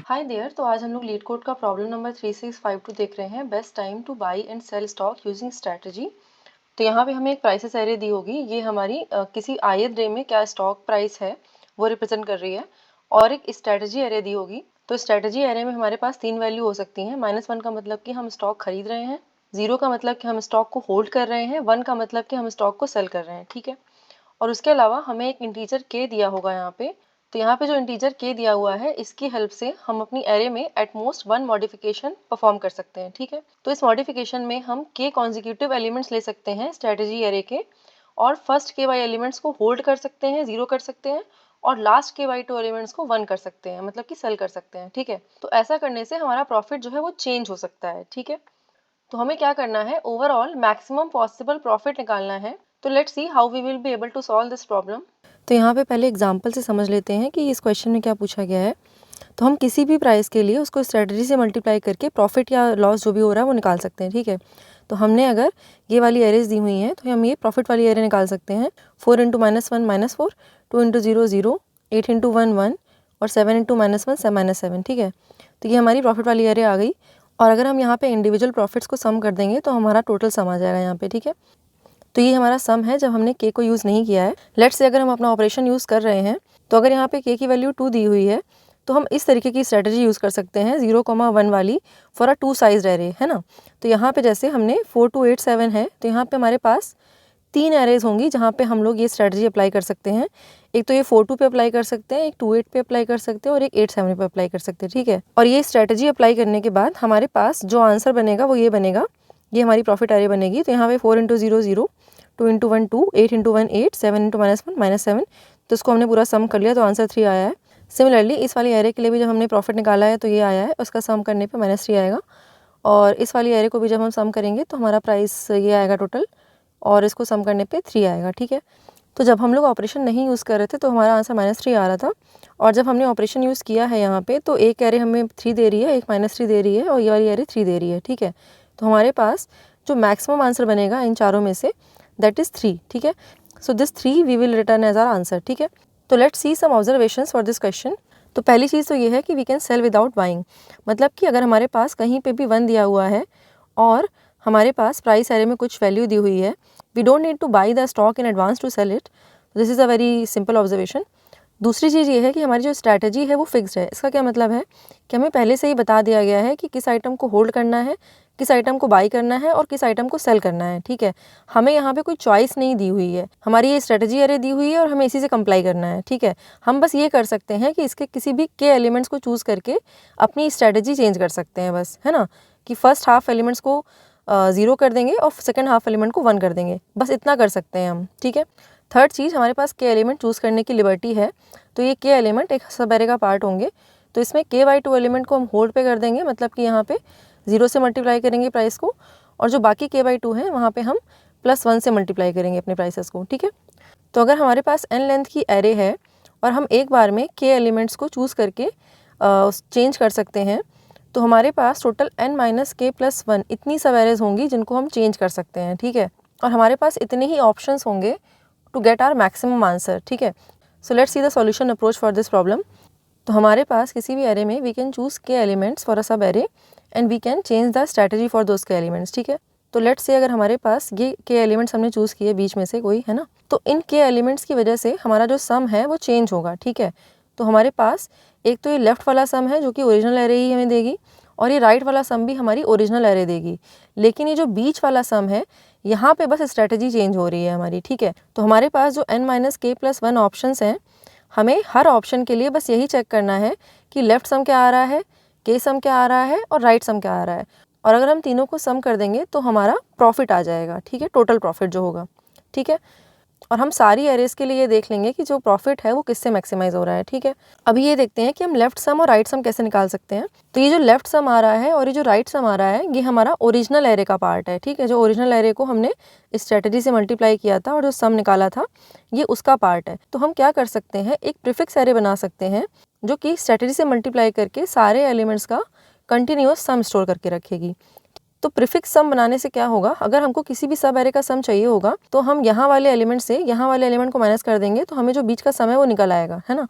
Hi there. तो आज हम लोग लीड कोड का प्रॉब्लम नंबर 3652 देख रहे हैं, best time to buy and sell stock using strategy. तो यहाँ पे हमें एक प्राइसेस एरे दी होगी, ये हमारी किसी ith डे में क्या स्टॉक प्राइस है वो रिप्रेजेंट कर रही है, और एक स्ट्रैटेजी एरे दी होगी। तो स्ट्रैटेजी एरे में हमारे पास 3 वैल्यू हो सकती हैं। -1 का मतलब कि हम स्टॉक खरीद रहे हैं, 0 का मतलब कि हम स्टॉक को होल्ड कर रहे हैं, 1 का मतलब कि हम स्टॉक को सेल कर रहे हैं। ठीक है, और उसके अलावा हमें एक इंटीजर के दिया होगा यहाँ पे। तो यहाँ पे जो इंटीजर के दिया हुआ है, इसकी हेल्प से हम अपनी एरे में एट मोस्ट 1 मॉडिफिकेशन परफॉर्म कर सकते हैं। ठीक है, तो इस मॉडिफिकेशन में हम के कॉन्जिक्यूटिव एलिमेंट्स ले सकते हैं स्ट्रेटेजी एरे के, और फर्स्ट के वाई एलिमेंट्स को होल्ड कर सकते हैं, 0 कर सकते हैं, और लास्ट के वाई 2 एलिमेंट्स को 1 कर सकते हैं, मतलब कि सेल कर सकते हैं। ठीक है, तो ऐसा करने से हमारा प्रॉफिट जो है वो चेंज हो सकता है। ठीक है, तो हमें क्या करना है, ओवरऑल मैक्सिमम पॉसिबल प्रॉफिट निकालना है। तो let's see how we will be able to solve this problem. तो यहाँ पे पहले एग्जांपल से समझ लेते हैं कि इस क्वेश्चन में क्या पूछा गया है। तो हम किसी भी प्राइस के लिए उसको स्ट्रेटजी से मल्टीप्लाई करके प्रॉफिट या लॉस जो भी हो रहा है वो निकाल सकते हैं। ठीक है, तो हमने अगर ये वाली एरेज दी हुई हैं तो हम ये प्रॉफिट वाली एरे निकाल सकते हैं। 4 × -1 -4, 2 × 0 0, 8 × 1 1 और 7 × -1 -7। ठीक है, तो ये हमारी प्रॉफिट वाली एरे आ गई। और अगर हम यहाँ पे इंडिविजुअल प्रॉफिट्स को सम कर देंगे तो हमारा टोटल सम आ जाएगा यहाँ पे। ठीक है, तो ये हमारा सम है जब हमने के को यूज़ नहीं किया है। लेट्स से अगर हम अपना ऑपरेशन यूज़ कर रहे हैं, तो अगर यहाँ पे के की वैल्यू 2 दी हुई है तो हम इस तरीके की स्ट्रेटजी यूज़ कर सकते हैं 0,1 वाली फॉर अ 2 साइज एरे, है ना। तो यहाँ पे जैसे हमने 4 2 8 7 है, तो यहाँ पे हमारे पास 3 एरेज होंगी जहाँ पे हम लोग ये स्ट्रेटजी अप्लाई कर सकते हैं। एक तो ये 4 2 पे अप्लाई कर सकते हैं, एक 2 8 पे अप्लाई कर सकते हैं, और एक 8 7 पे अप्लाई कर सकते हैं। ठीक है, और ये स्ट्रेटजी अप्लाई करने के बाद हमारे पास जो आंसर बनेगा वो ये बनेगा, ये हमारी प्रॉफिट एरे बनेगी। तो यहाँ पे 4 × 0 0, 2 × 1 2, 8 × 1 8, 7 × -1 -7। तो इसको हमने पूरा सम कर लिया, तो आंसर 3 आया है। सिमिलरली इस वाली एरे के लिए भी जब हमने प्रॉफिट निकाला है तो ये आया है, उसका सम करने पे -3 आएगा। और इस वाली एरे को भी जब हम सम करेंगे तो हमारा प्राइस ये आएगा टोटल, और इसको सम करने पे 3 आएगा। ठीक है, तो जब हम लोग ऑपरेशन नहीं यूज़ कर रहे थे तो हमारा आंसर -3 आ रहा था, और जब हमने ऑपरेशन यूज़ किया है यहाँ पे तो एक एरे हमें 3 दे रही है, एक -3 दे रही है, और ये वाली एरे 3 दे रही है। ठीक है, तो हमारे पास जो मैक्सिमम आंसर बनेगा इन चारों में से, दैट इज़ 3। ठीक है, so this 3 we will return as our answer. ठीक है, तो let's see some observations for this question. तो पहली चीज़ तो ये है कि we can sell without buying, मतलब कि अगर हमारे पास कहीं पे भी 1 दिया हुआ है और हमारे पास प्राइस एरे में कुछ वैल्यू दी हुई है, we don't need to buy the stock in advance to sell it. This is a very simple observation. दूसरी चीज़ ये है कि हमारी जो स्ट्रैटेजी है वो फिक्स्ड है। इसका क्या मतलब है कि हमें पहले से ही बता दिया गया है कि किस आइटम को होल्ड करना है, किस आइटम को बाई करना है, और किस आइटम को सेल करना है। ठीक है, हमें यहाँ पे कोई चॉइस नहीं दी हुई है, हमारी ये स्ट्रेटजी एरे दी हुई है और हमें इसी से कंप्लाई करना है। ठीक है, हम बस ये कर सकते हैं कि इसके किसी भी के एलिमेंट्स को चूज़ करके अपनी स्ट्रेटजी चेंज कर सकते हैं, बस, है ना। कि फर्स्ट हाफ एलिमेंट्स को 0 कर देंगे और सेकेंड हाफ एलिमेंट को 1 कर देंगे, बस इतना कर सकते हैं हम। ठीक है, थर्ड चीज़, हमारे पास के एलिमेंट चूज़ करने की लिबर्टी है। तो ये के एलिमेंट एक सब एरे का पार्ट होंगे, तो इसमें k/2 एलिमेंट को हम होल्ड पे कर देंगे, मतलब कि यहाँ पे 0 से मल्टीप्लाई करेंगे प्राइस को, और जो बाकी k/2 है वहाँ पे हम +1 से मल्टीप्लाई करेंगे अपने प्राइसेस को। ठीक है, तो अगर हमारे पास n लेंथ की एरे है और हम एक बार में k एलिमेंट्स को चूज़ करके चेंज कर सकते हैं, तो हमारे पास टोटल n - k + 1 इतनी सब एरेज होंगी जिनको हम चेंज कर सकते हैं। ठीक है, और हमारे पास इतने ही ऑप्शंस होंगे to get our maximum answer. ठीक है, so let's see the solution approach for this problem. तो हमारे पास किसी भी एरे में we can choose K elements for a subarray and we can change the strategy for those K elements. ठीक है, तो लेट्स से अगर हमारे पास ये के एलिमेंट्स हमने चूज़ किए बीच में से कोई, है ना, तो इन के एलिमेंट्स की वजह से हमारा जो सम है वो चेंज होगा। ठीक है, तो हमारे पास एक तो ये लेफ्ट वाला सम है जो कि ओरिजिनल एरे ही हमें देगी, और ये राइट वाला सम भी हमारी ओरिजिनल एरे देगी, लेकिन ये जो बीच वाला सम है यहाँ पे बस स्ट्रैटेजी चेंज हो रही है हमारी। ठीक है, तो हमारे पास जो n - k + 1 ऑप्शंस हैं, हमें हर ऑप्शन के लिए बस यही चेक करना है कि लेफ्ट सम क्या आ रहा है, के सम क्या आ रहा है, और राइट सम क्या आ रहा है, और अगर हम तीनों को सम कर देंगे तो हमारा प्रॉफिट आ जाएगा। ठीक है, टोटल प्रॉफिट जो होगा। ठीक है, और हम सारी एरेज के लिए ये देख लेंगे कि जो प्रॉफिट है वो किससे मैक्सिमाइज हो रहा है। ठीक है, अभी ये देखते हैं कि हम लेफ्ट सम और राइट सम कैसे निकाल सकते हैं। तो ये जो लेफ्ट सम आ रहा है और ये जो राइट सम आ रहा है, ये हमारा ओरिजिनल एरे का पार्ट है। ठीक है, जो ओरिजिनल एरे को हमने स्ट्रेटजी से मल्टीप्लाई किया था और जो सम निकाला था ये उसका पार्ट है। तो हम क्या कर सकते हैं, एक प्रीफिक्स एरे बना सकते हैं जो कि स्ट्रेटजी से मल्टीप्लाई करके सारे एलिमेंट्स का कंटिन्यूअस सम स्टोर करके रखेगी। तो प्रीफिक्स सम बनाने से क्या होगा, अगर हमको किसी भी सब एरे का सम चाहिए होगा तो हम यहाँ वाले एलिमेंट से यहाँ वाले एलिमेंट को माइनस कर देंगे, तो हमें जो बीच का सम है वो निकल आएगा, है ना।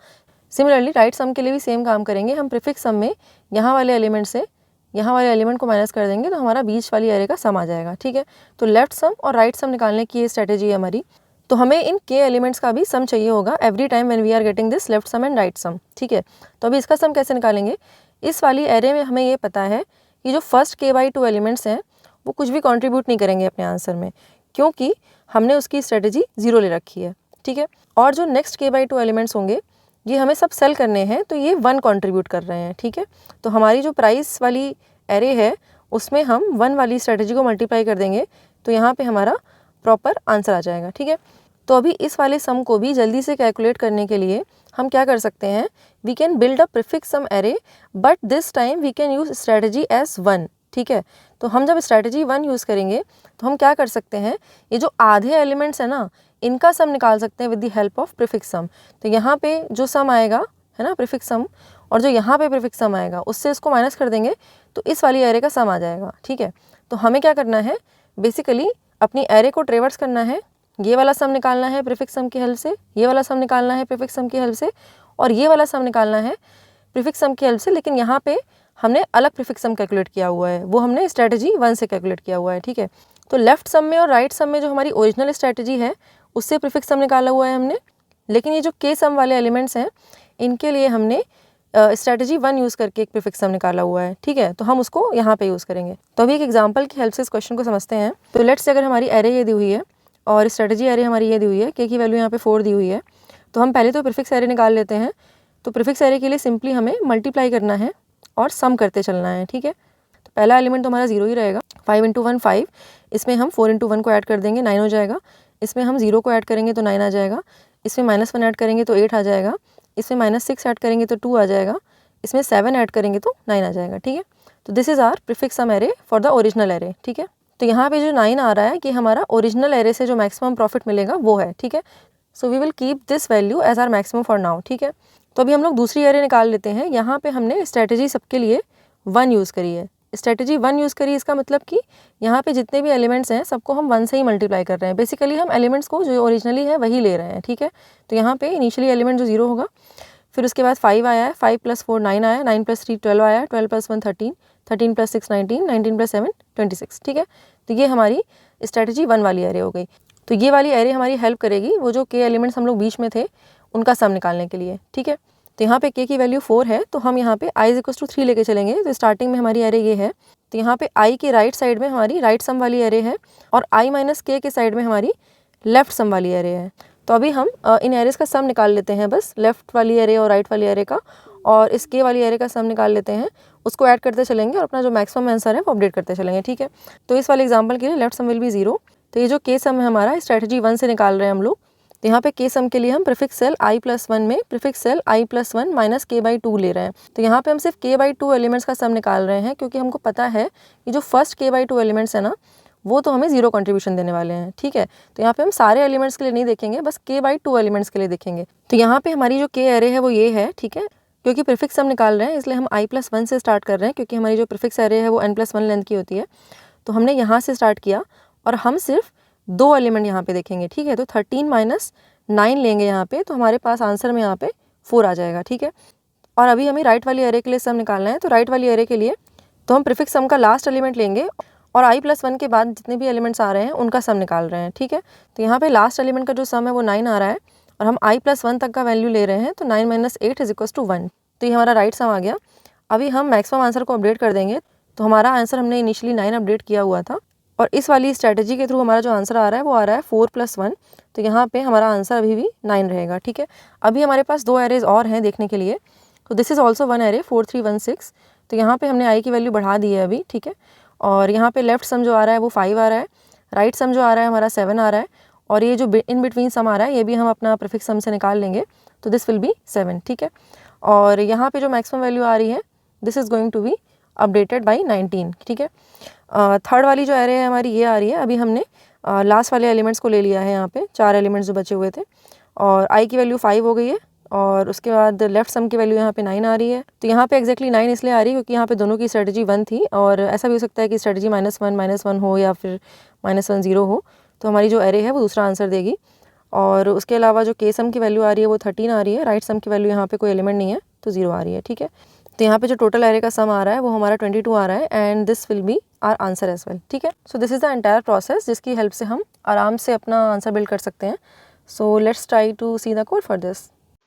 सिमिलरली राइट सम के लिए भी सेम काम करेंगे। हम प्रीफिक्स सम में यहाँ वाले एलिमेंट से यहाँ वाले एलिमेंट को माइनस कर देंगे तो हमारा बीच वाली एरे का सम आ जाएगा, ठीक है। तो लेफ्ट सम और राइट सम निकालने की ये स्ट्रेटेजी है हमारी। तो हमें इन के एलिमेंट्स का भी सम चाहिए होगा every time when we are getting this left sum and right sum, ठीक है। तो अभी इसका सम कैसे निकालेंगे? इस वाली एरे में हमें ये पता है कि जो फर्स्ट k/2 एलिमेंट्स हैं वो कुछ भी कंट्रीब्यूट नहीं करेंगे अपने आंसर में, क्योंकि हमने उसकी स्ट्रेटेजी 0 ले रखी है, ठीक है। और जो नेक्स्ट k/2 एलिमेंट्स होंगे ये हमें सब सेल करने हैं, तो ये 1 कंट्रीब्यूट कर रहे हैं, ठीक है। तो हमारी जो प्राइस वाली एरे है उसमें हम 1 वाली स्ट्रेटेजी को मल्टीप्लाई कर देंगे तो यहाँ पे हमारा प्रॉपर आंसर आ जाएगा, ठीक है। तो अभी इस वाले सम को भी जल्दी से कैलकुलेट करने के लिए हम क्या कर सकते हैं, we can build a prefix sum array but this time we can use strategy as 1, ठीक है। तो हम जब स्ट्रेटेजी 1 यूज़ करेंगे तो हम क्या कर सकते हैं, ये जो आधे एलिमेंट्स है ना इनका सम निकाल सकते हैं with the help of prefix sum. तो यहाँ पे जो सम आएगा है ना प्रीफिक्स सम, और जो यहाँ पे प्रीफिक्स सम आएगा उससे इसको माइनस कर देंगे तो इस वाली एरे का सम आ जाएगा, ठीक है। तो हमें क्या करना है, बेसिकली अपनी एरे को ट्रेवर्स करना है, ये वाला सम निकालना है प्रीफिक्स सम की हेल्प से, ये वाला सम निकालना है प्रीफिक्स सम की हेल्प से, और ये वाला सम निकालना है प्रीफिक्स सम की हेल्प से। लेकिन यहाँ पे हमने अलग प्रीफिक्स सम कैलकुलेट किया हुआ है, वो हमने स्ट्रेटेजी 1 से कैलकुलेट किया हुआ है, ठीक है। तो लेफ्ट सम में और राइट सम में जो हमारी ओरिजिनल स्ट्रेटेजी है उससे प्रीफिक्स सम निकाला हुआ है हमने, लेकिन ये जो के सम वाले एलिमेंट्स हैं इनके लिए हमने स्ट्रेटेजी 1 यूज़ करके एक प्रीफिक्स सम निकाला हुआ है, ठीक है। तो हम उसको यहाँ पे यूज़ करेंगे। तो अभी एक एग्जांपल की हेल्प से इस क्वेश्चन को समझते हैं। तो लेट्स से अगर हमारी एरे ये दी हुई है और स्ट्रेटेजी एरे हमारी ये दी हुई है, के की वैल्यू यहाँ पे 4 दी हुई है, तो हम पहले तो प्रीफिक्स एरे निकाल लेते हैं। तो प्रीफिक्स एरे के लिए सिंपली हमें मल्टीप्लाई करना है और सम करते चलना है, ठीक है। तो पहला एलिमेंट तो हमारा 0 ही रहेगा, 5 × 1 5, इसमें हम 4 × 1 को ऐड कर देंगे 9 हो जाएगा, इसमें हम 0 को ऐड करेंगे तो 9 आ जाएगा, इसमें -1 ऐड करेंगे तो 8 आ जाएगा, इसमें -6 ऐड करेंगे तो 2 आ जाएगा, इसमें 7 ऐड करेंगे तो 9 आ जाएगा, ठीक है। तो this is our prefix sum array for the original array, ठीक है। तो यहाँ पे जो 9 आ रहा है कि हमारा ओरिजिनल एरे से जो मैक्सिमम प्रॉफिट मिलेगा वो है, ठीक है। So we will keep this value as our maximum for now, ठीक है। तो अभी हम लोग दूसरी एरे निकाल लेते हैं। यहाँ पे हमने स्ट्रेटेजी सबके लिए 1 यूज़ करी है, स्ट्रेटेजी 1 यूज़ करी, इसका मतलब कि यहाँ पे जितने भी एलिमेंट्स हैं सबको हम 1 से ही मल्टीप्लाई कर रहे हैं। बेसिकली हम एलिमेंट्स को जो ओरिजिनली है वही ले रहे हैं, ठीक है। तो यहाँ पे इनिशियली एलिमेंट जो 0 होगा, फिर उसके बाद 5 आया है, 5 + 4 9 आया, 9 + 3 12 आया, 12 + 1 13, 13 + 6 19, 19 + 7 26, ठीक है। तो ये हमारी स्ट्रेटेजी 1 वाली एरे हो गई। तो ये वाली एरे हमारी हेल्प करेगी वो जो के एलिमेंट्स हम लोग बीच में थे उनका सम निकालने के लिए, ठीक है। तो यहाँ पे के की वैल्यू 4 है, तो हम यहाँ पे i = 3 लेके चलेंगे। तो स्टार्टिंग में हमारी एरे ये है, तो यहाँ पे i के राइट साइड में हमारी राइट सम वाली एरे है और i - k के साइड में हमारी लेफ्ट सम वाली एरे है। तो अभी हम इन एरेज का सम निकाल लेते हैं, बस लेफ्ट वाली एरे और राइट वाली एरे का, और इस के वाली एरे का सम निकाल लेते हैं, उसको ऐड करते चलेंगे और अपना जो मैक्सिमम आंसर है वो अपडेट करते चलेंगे, ठीक है। तो इस वाले एग्जाम्पल के लिए लेफ्ट सम विल बी 0। तो ये जो के सम है हमारा स्ट्रेटेजी 1 से निकाल रहे हैं हम लोग। तो यहाँ पे के सम के लिए हम प्रीफिक्स सेल i + 1 में प्रीफिक्स सेल i + 1 - k/2 ले रहे हैं। तो यहाँ पे हम सिर्फ k/2 एलिमेंट्स का सम निकाल रहे हैं, क्योंकि हमको पता है कि जो फर्स्ट k/2 एलिमेंट्स है ना वो तो हमें 0 कंट्रीब्यूशन देने वाले हैं, ठीक है। तो यहाँ पे हम सारे एलिमेंट्स के लिए नहीं देखेंगे, बस k/2 एलिमेंट्स के लिए देखेंगे। तो यहाँ पे हमारी जो के एरे है वो ये है, ठीक है। क्योंकि प्रीफिक्स सम निकाल रहे हैं इसलिए हम i + 1 से स्टार्ट कर रहे हैं, क्योंकि हमारी जो प्रीफिक्स एरे है वो n + 1 लेंथ की होती है। तो हमने यहाँ से स्टार्ट किया और हम सिर्फ 2 एलिमेंट यहाँ पे देखेंगे, ठीक है। तो 13 - 9 लेंगे यहाँ पे, तो हमारे पास आंसर में यहाँ पे 4 आ जाएगा, ठीक है। और अभी हमें राइट वाली एरे के लिए सम निकालना है। तो राइट वाली एरे के लिए तो हम प्रीफिक्स सम का लास्ट एलिमेंट लेंगे और i + 1 के बाद जितने भी एलिमेंट्स आ रहे हैं उनका सम निकाल रहे हैं, ठीक है। तो यहाँ पे लास्ट एलिमेंट का जो सम है वो 9 आ रहा है और हम i + 1 तक का वैल्यू ले रहे हैं। तो 9 - 8 = 1। तो ये हमारा राइट सम आ गया। अभी हम मैक्सिमम आंसर को अपडेट कर देंगे। तो हमारा आंसर हमने इनिशियली 9 अपडेट किया हुआ था और इस वाली स्ट्रेटेजी के थ्रू हमारा जो आंसर आ रहा है वो आ रहा है 4 + 1। तो यहाँ पे हमारा आंसर अभी भी 9 रहेगा, ठीक है। अभी हमारे पास 2 एरेज और हैं देखने के लिए। तो दिस इज़ ऑल्सो 1 एरे 4 3 1 6। तो यहाँ पे हमने i की वैल्यू बढ़ा दी है अभी, ठीक है। और यहाँ पे लेफ्ट सम जो आ रहा है वो 5 आ रहा है, राइट सम जो आ रहा है हमारा 7 आ रहा है, और ये जो इन बिटवीन सम आ रहा है ये भी हम अपना प्रीफिक्स सम से निकाल लेंगे। तो दिस विल बी 7, ठीक है। और यहाँ पे जो मैक्सिमम वैल्यू आ रही है this is going to be updated by 19, ठीक है। थर्ड वाली जो एरे है हमारी ये आ रही है। अभी हमने लास्ट वाले एलिमेंट्स को ले लिया है, यहाँ पे 4 एलिमेंट्स जो बचे हुए थे, और i की वैल्यू 5 हो गई है और उसके बाद लेफ्ट सम की वैल्यू यहाँ पे 9 आ रही है। तो यहाँ पे एक्जैक्टली 9 इसलिए आ रही है क्योंकि यहाँ पे दोनों की स्ट्रेटजी 1 थी, और ऐसा भी हो सकता है कि स्ट्रेटजी -1 - 1 हो या फिर -1 0 हो। तो हमारी जो एरे है वो दूसरा आंसर देगी। और उसके अलावा जो के सम की वैल्यू आ रही है वो 13 आ रही है, राइट सम की वैल्यू यहाँ पे कोई एलिमेंट नहीं है तो 0 आ रही है, ठीक है। तो यहाँ पे जो टोटल एरे का सम आ रहा है वो हमारा 22 आ रहा है and this will be our answer as well, ठीक है। So this is the entire process जिसकी हेल्प से हम आराम से अपना आंसर बिल्ड कर सकते हैं। So let's try to see the code for this.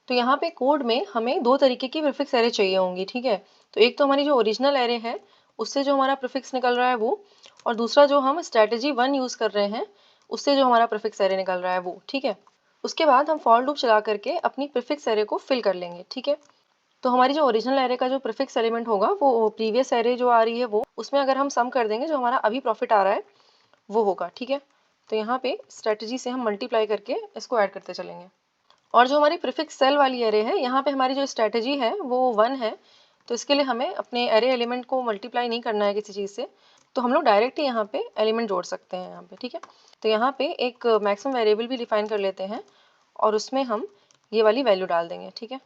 तो यहाँ पे कोड में हमें 2 तरीके की प्रीफिक्स एरे चाहिए होंगी, ठीक है। तो एक तो हमारी जो ओरिजिनल एरे है उससे जो हमारा प्रीफिक्स निकल रहा है वो, और दूसरा जो हम स्ट्रैटेजी 1 यूज़ कर रहे हैं उससे जो हमारा प्रीफिक्स एरे निकल रहा है वो, ठीक है। उसके बाद हम फॉर लूप चला करके अपनी प्रीफिक्स एरे को फिल कर लेंगे, ठीक है। तो हमारी जो ओरिजिनल एरे का जो प्रीफिक्स एलिमेंट होगा वो प्रीवियस एरे जो आ रही है वो, उसमें अगर हम सम कर देंगे जो हमारा अभी प्रॉफिट आ रहा है वो होगा, ठीक है। तो यहाँ पे स्ट्रैटेजी से हम मल्टीप्लाई करके इसको ऐड करते चलेंगे। और जो हमारी प्रीफिक्स सेल वाली एरे है, यहाँ पे हमारी जो स्ट्रैटेजी है वो 1 है, तो इसके लिए हमें अपने एरे एलिमेंट को मल्टीप्लाई नहीं करना है किसी चीज़ से, तो हम लोग डायरेक्ट ही यहाँ पे एलिमेंट जोड़ सकते हैं यहाँ पे, ठीक है। तो यहाँ पे एक मैक्सिमम वेरिएबल भी डिफाइन कर लेते हैं और उसमें हम ये वाली वैल्यू डाल देंगे, ठीक है।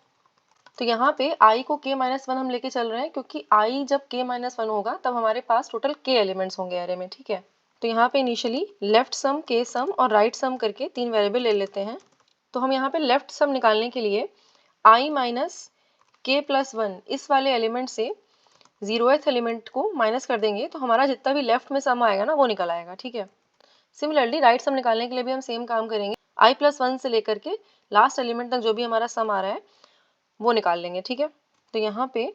तो यहाँ पे i को k-1 हम लेके चल रहे हैं क्योंकि i जब k-1 होगा तब हमारे पास टोटल k एलिमेंट्स होंगे एरे में, ठीक है। तो यहाँ पे इनिशियली लेफ्ट सम, k सम और राइट सम करके 3 वेरिएबल ले लेते हैं। तो हम यहाँ पे लेफ्ट सम निकालने के लिए i माइनस k प्लस 1 इस वाले एलिमेंट से 0th एलिमेंट को माइनस कर देंगे तो हमारा जितना भी लेफ्ट में सम आएगा ना वो निकल आएगा, ठीक है। सिमिलरली राइट सम निकालने के लिए भी हम सेम काम करेंगे, i प्लस 1 से लेकर के लास्ट एलिमेंट तक जो भी हमारा सम आ रहा है वो निकाल लेंगे, ठीक है। तो यहाँ पे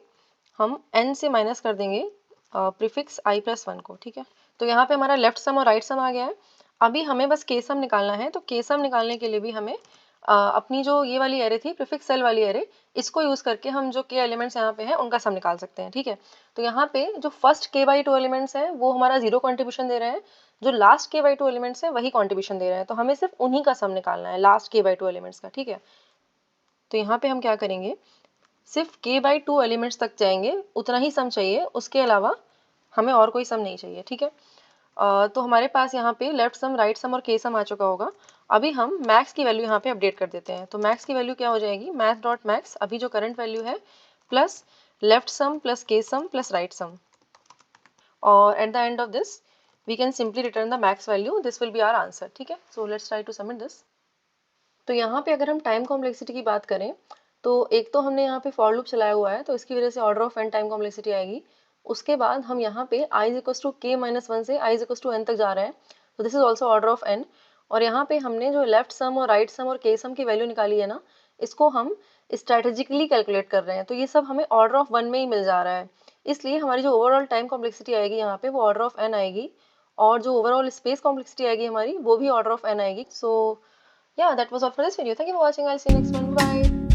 हम n से माइनस कर देंगे प्रीफिक्स i प्लस 1 को, ठीक है। तो यहाँ पे हमारा लेफ्ट सम और राइट सम आ गया है। अभी हमें बस के सम निकालना है, तो के सम निकालने के लिए भी हमें अपनी जो ये वाली एरे थी प्रीफिक्स सेल वाली एरे, इसको यूज़ करके हम जो के एलिमेंट्स यहाँ पे हैं उनका सम निकाल सकते हैं, ठीक है। तो यहाँ पे जो फर्स्ट k/2 एलिमेंट्स हैं वो हमारा 0 कॉन्ट्रीब्यूशन दे रहे हैं, जो लास्ट k/2 एलिमेंट्स हैं वही कॉन्ट्रीब्यूशन दे रहे हैं, तो हमें सिर्फ उन्हीं का सम निकालना है लास्ट k/2 एलिमेंट्स का, ठीक है। तो यहाँ पे हम क्या करेंगे, सिर्फ k/2 एलिमेंट्स तक जाएंगे, उतना ही सम चाहिए, उसके अलावा हमें और कोई सम नहीं चाहिए, ठीक है। तो हमारे पास यहाँ पे लेफ्ट सम, राइट सम और के सम आ चुका होगा। अभी हम मैक्स की वैल्यू यहाँ पे अपडेट कर देते हैं। तो मैक्स की वैल्यू क्या हो जाएगी, मैक्स डॉट मैक्स अभी जो करंट वैल्यू है plus left sum plus K sum plus right sum, और at the end of this we can simply return the max value, this will be our answer, ठीक है। So let's try to submit this. तो यहाँ पे अगर हम time complexity की बात करें तो एक तो हमने यहाँ पे फॉर लूप चलाया हुआ है तो इसकी वजह से order of N time complexity आएगी। उसके बाद हम यहाँ पे i इक्वल्स टू k-1 से i इक्वल्स टू n तक जा रहे हैं, तो this is also order of n। और यहाँ पे हमने जो लेफ्ट सम और राइट सम और के सम की वैल्यू निकाली है ना, इसको हम स्ट्रेटेजिकली कैलकुलेट कर रहे हैं, तो ये सब हमें ऑर्डर ऑफ 1 में ही मिल जा रहा है। इसलिए हमारी जो ओवरऑल टाइम कॉम्प्लेक्सिटी आएगी यहाँ पे वो ऑर्डर ऑफ n आएगी, और जो ओवरऑल स्पेस कॉम्प्लेक्सिटी आएगी हमारी वो भी ऑर्डर ऑफ n आएगी। सो yeah, that was all for this video. Thank you for watching. I'll see you next one. Bye.